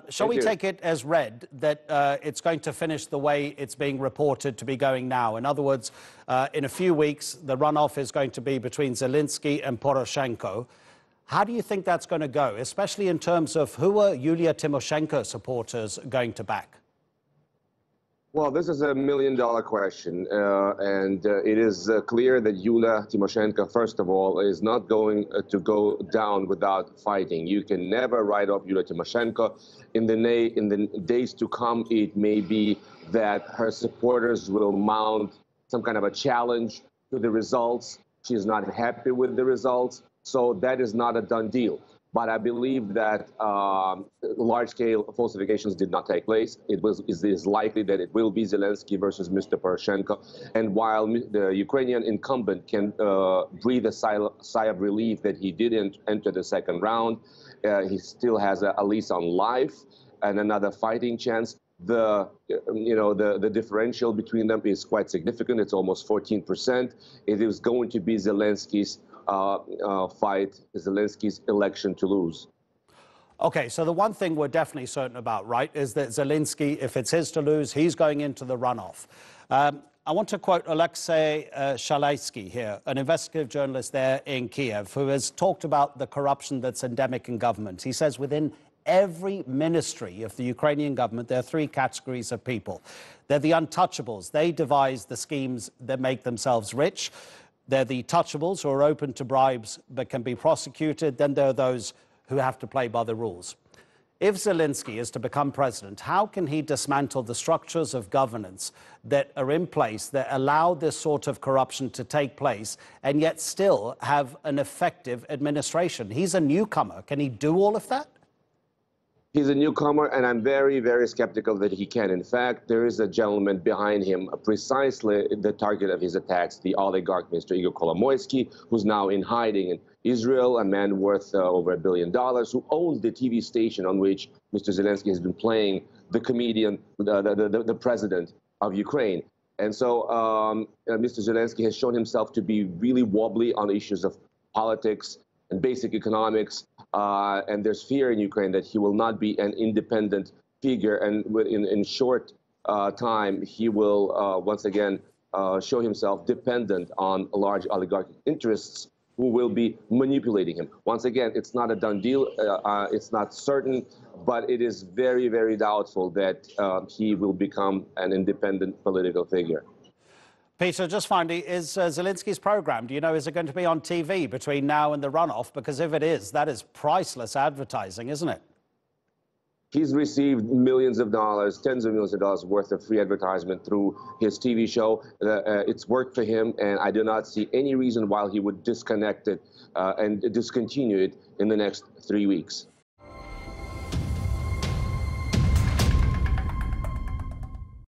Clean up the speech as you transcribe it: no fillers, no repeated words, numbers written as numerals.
Shall Thank we you. take it as read that it's going to finish the way it's being reported to be going now? In other words, in a few weeks, the runoff is going to be between Zelensky and Poroshenko. How do you think that's going to go, especially in terms of who are Yulia Tymoshenko supporters going to back? Well, this is $1 million question, and it is clear that Yulia Tymoshenko, first of all, is not going to go down without fighting. You can never write off Yulia Tymoshenko. In the days to come, it may be that her supporters will mount some kind of a challenge to the results. She is not happy with the results, so that is not a done deal. But I believe that large-scale falsifications did not take place. It is likely that it will be Zelensky versus Mr. Poroshenko. And while the Ukrainian incumbent can breathe a sigh of relief that he didn't enter the second round, he still has a lease on life and another fighting chance. The differential between them is quite significant. It's almost 14%. It is going to be Zelensky's fight, Zelensky's election to lose. Okay, so the one thing we're definitely certain about, right, is that Zelensky, if it's his to lose, he's going into the runoff. I want to quote Alexei Shalaysky here, an investigative journalist there in Kiev, who has talked about the corruption that's endemic in government. He says within every ministry of the Ukrainian government, there are three categories of people. They're the untouchables. They devise the schemes that make themselves rich. They're the touchables who are open to bribes but can be prosecuted. Then there are those who have to play by the rules. If Zelensky is to become president, how can he dismantle the structures of governance that are in place that allow this sort of corruption to take place and yet still have an effective administration? He's a newcomer. Can he do all of that? He's a newcomer, and I'm very, very skeptical that he can. In fact, there is a gentleman behind him, precisely the target of his attacks, the oligarch, Mr. Igor Kolomoisky, who's now in hiding in Israel, a man worth over $1 billion, who owns the TV station on which Mr. Zelensky has been playing the comedian, the president of Ukraine. And so Mr. Zelensky has shown himself to be really wobbly on issues of politics and basic economics. And there's fear in Ukraine that he will not be an independent figure. And in short time, he will once again show himself dependent on large oligarchic interests who will be manipulating him. Once again, it's not a done deal. It's not certain, but it is very, very doubtful that he will become an independent political figure. Peter, just finally, is Zelensky's program, do you know, is it going to be on TV between now and the runoff? Because if it is, that is priceless advertising, isn't it? He's received millions of dollars, tens of millions of dollars worth of free advertisement through his TV show. It's worked for him, and I do not see any reason why he would disconnect it and discontinue it in the next 3 weeks.